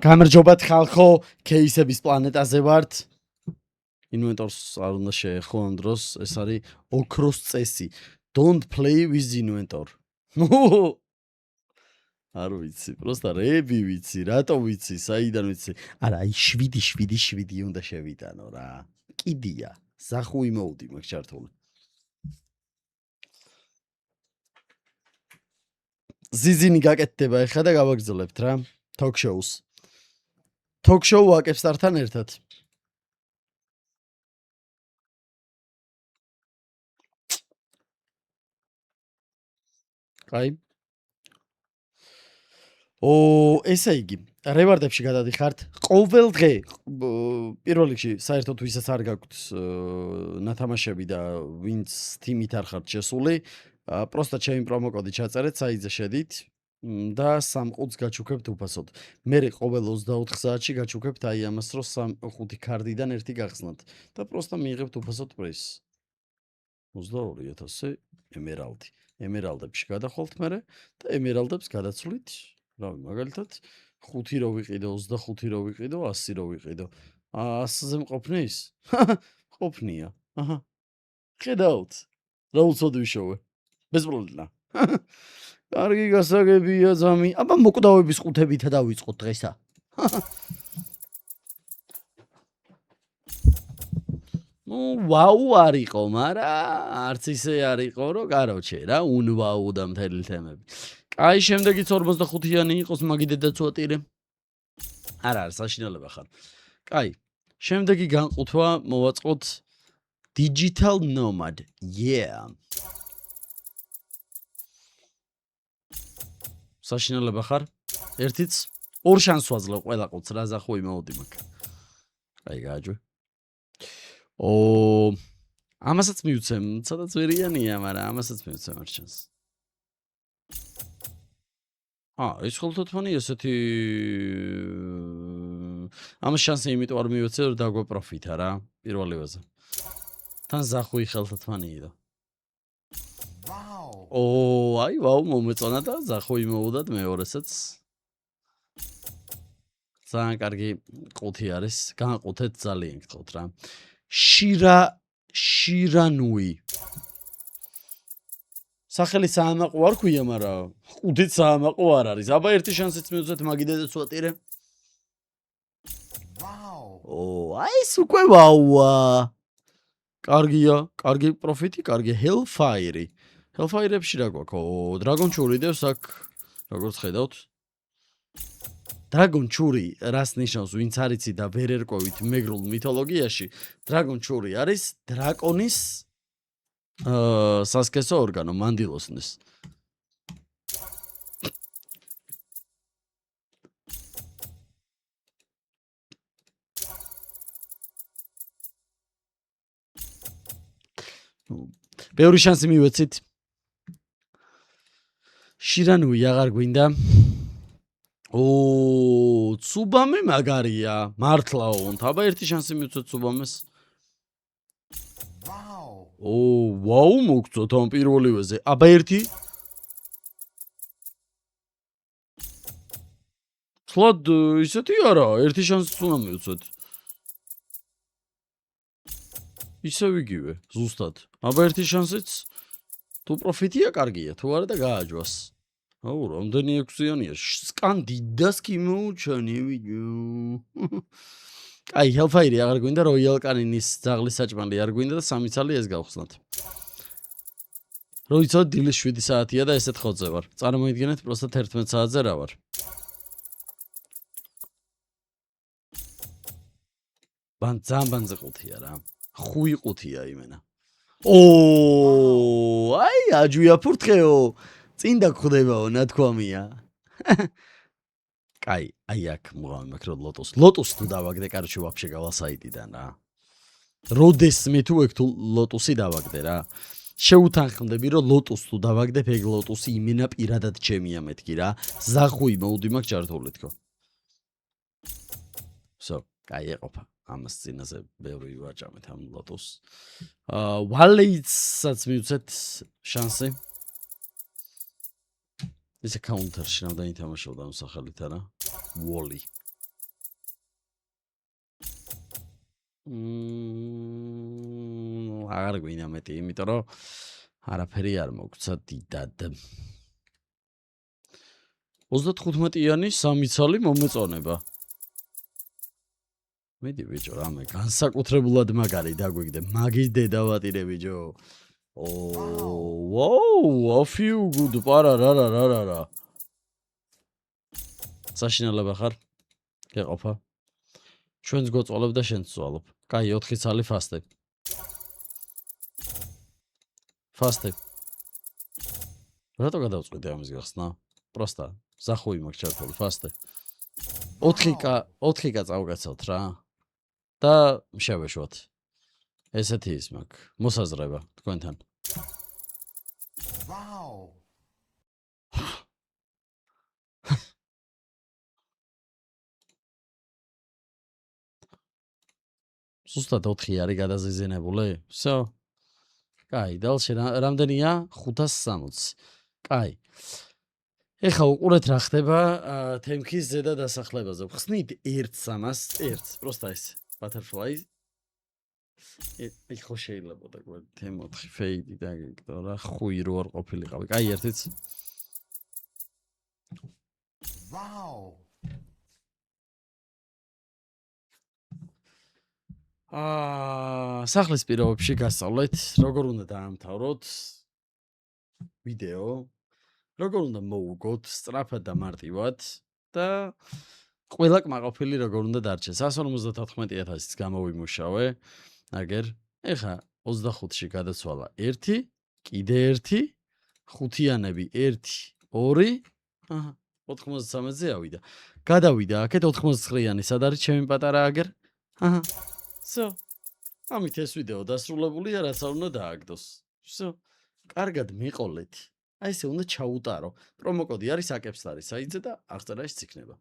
გამარჯობათ ხალხო, кейსების პლანეტაზე ვართ. ინვენტორს არ უნდა შეეხო ამ დროს, ეს არის ოქროს წესი. Don't play with inventor. არ ვიცი, просто რები ვიცი, რატო ვიცი, საიდან ვიცი. არა, აი 7 უნდა შევიტანო რა. კიდია, ზახუი მოუდი მაქვს ჩართული. ზიზინი გაკეთდება ეხლა და გავაგრძელებთ რა. Talk shows. Talk show ვაკებს tartan ერთად. აი. ესე იგი, რევარდებში გადადიხართ. ყოველ დღე პირველ რიგში საერთოდ ვისაც არ გაქვთ ნათამაშები და ვინც თიმით არ ხართ შესული, პროსტა ჩემი პრომო კოდი ჩაწერეთ, საიტზე შედით და 3 ყუთს გაჩუქებთ უფასოდ. მე ყოველ 24 საათში გაჩუქებთ აი ამას, რომ 5 კარდიდან ერთი გახსნათ და პროსტა მიიღებთ უფასოდ პრიზს. 22,000 ემერალდი. ემერალდებში გადახვალთ მე და ემერალდებს გადაცვლით. რავი, მაგალითად 5 რო ვიყიდო, 25 რო ვიყიდო, 100 რო ვიყიდო. 100-ზე მყოფნის? მყოფნია. აჰა. ხედავთ. რა უცოდ ვიშოვე. ბეზპრობლემა. კარგი გასაგებია ძამი. აბა მოკვდავების ყუთებითა დავიწყოთ დღესა. ვაუ არისო, მარა არც ისე არისო, რომ კაროჩე რა, უნვაუ და მთელი თემები. აი, შემდეგიც 45-იანი იყოს მაგიდე და წვატირე. არა, საშინელება ხარ. აი, შემდეგი განყუთვა მოვაწყოთ Digital Nomad. Yeah. საშინელება ხარ? ერთიც ორ შანსს ვაძლევ ყველა ყუთს, რა ზახუი მოუდი მაქვს. აი, გააჯვე. ამასაც მივცემ, სადაც ვერიანია, მაგრამ ამასაც მივცემ ერთ შანსს. ის ხოლმე ესეთი ამას შანსი იმიტომ არ მივეცე, რომ დაგვაპროფიტა რა, პირველივეზე. თან ზახუი ხელთათმანიიდო. აი, ვაუ, მომეწონა და ზახუი მოუდად მეორესაც. ძალიან კარგი ყუთი არის, განყუთეთ ძალიან გთხოვთ რა. შირანუი. სახელი საამაყო არ ქვია, მაგრამ ყუთით საამაყო არ არის. აბა ერთი შანსიც მივუძეთ მაგიდე და წვატირე. ვაუ. აი ეს უკვე ვაუა. კარგია, კარგი პროფიტი, კარგი Hellfire. Hellfire-ებში რა გვაქვს? Dragon Churi დევს აქ, როგორც ხედავთ. Dragon Churi რას ნიშნავს, ვინც არ იცი და ვერ ერკვევით მეგრულ მითოლოგიაში, Dragon Churi არის დრაკონის სასქესო ორგანო, მანდილოსნის. ბევრი შანსი მივეცით. შირანუი აღარ გვინდა. ცუბამე მაგარია, მართლაო, აბა ერთი შანსი მივცეთ ცუბამეს. ვაუ, მოგწოთ ამ პირველივეზე. აბა ერთი. სლად ისეთი არა, ერთი შანსიც უნდა მივცეთ. ისევ იგივე, ზუსტად. აბა ერთი შანსიც თუ პროფიტია კარგია, თუ არა და გააჯვას. აუ, რამდენი 6-იანია. სკანდიდას კი მოუჩანი ვიდეო. აი, Hellfire აღარ გვინდა, Royal Canin-ის ძაღლის საჭმელი არ გვინდა და 3 ცალი ეს გავხსნათ. რო იცოდეთ, დილის 7 საათია და ესეთ ხოძე ვარ. წარმოიდგინეთ, პროსტა 11 საათზე რა ვარ. ბანძე ყუთია რა. ხუი ყუთია იმენა. აი, აჯვია ფურთხეო. წინ დაგხვდებაო, ნათქვამია. კაი, აი აქ მოგავი მაქვს რომ ლოტუს თუ დავაგდე, კარჩი ვაფშე გავალ საიტიდან რა. როდეს მე თუ ეგ თუ ლოტუსი დავაგდე რა. შეუთანხმდები რომ ლოტუს თუ დავაგდე, ეგ ლოტუსი იმენა პირადად ჩემია მეთქი რა. ზახუი მოუდი მაქვს ჩართული თქო. კაი ეყოფა. ამას წინაზე ბევრი ვაჭამეთ ამ ლოტუსს. ვალეიცსაც მივცეთ შანსი. ეს კაუნტერში რამდენი თამაშობდა ამ სახელით არა? Wally. აღარ გვინდა მეტი, იმიტომ რომ არაფერი არ მოგცა დიდად. 35-იანი 3 ცალი მომეწონება. მედი ბიჭო, რამე განსაკუთრებულად მაგარი დაგვიგდე. მაგის დედავატირე ბიჭო. Wow, a few good პარარარარარა. საშინელება ხარ? გეყოფა. ჩვენს გოწოლებ და შენც წვალობ. კაი, 4 ცალი ფასტე. ფასტე. რატო გადავწყვიტე ამის გახსნა? პროსტა, ზახუი მაქვს ჩართული, ფასტე. 4K წავგაცავთ რა. და შევეშვათ. ესეთი ის მაქვს. მოსაზრება თქვენთან. Wow. ზუსტად 4 არის გადაზიზინებული? Всё. კაი, დალში რამდენია? 560. კაი. ეხა უყურეთ რა ხდება თემქის ზედა დასახლებაზე. ხსნით 1-300, პროსტა ეს butterfly. იქ ხო შეიძლება და თემ 4 ფეიდი და რა ხუი რო არ ყოფილიყავი. კაი, ერთიც. Wow. სახლის პირობებში გასწავლეთ, როგორ უნდა დაამთავროთ ვიდეო, როგორ უნდა მოუგოთ სწრაფად და მარტივად და ყველა კმაყოფილი როგორ უნდა დარჩეს. 154,000-ს გამოვიმუშავე. აგერ, ეხა 25-ში გადაცვალა 1, კიდე 1, ხუთიანები 1, 2, 93-ზე ავიდა. გადავიდა აქეთ 89-იანი, სად არის ჩემი პატარა აგერ? Всё. ამით ეს ვიდეო დასრულებულია, რაც არ უნდა დააგდოს. Всё. კარგად მიყოლეთ. აი ესე უნდა ჩაუტარო. პრომო კოდი არის აკეპსტარი საიტზე და აღწერაში იქნება.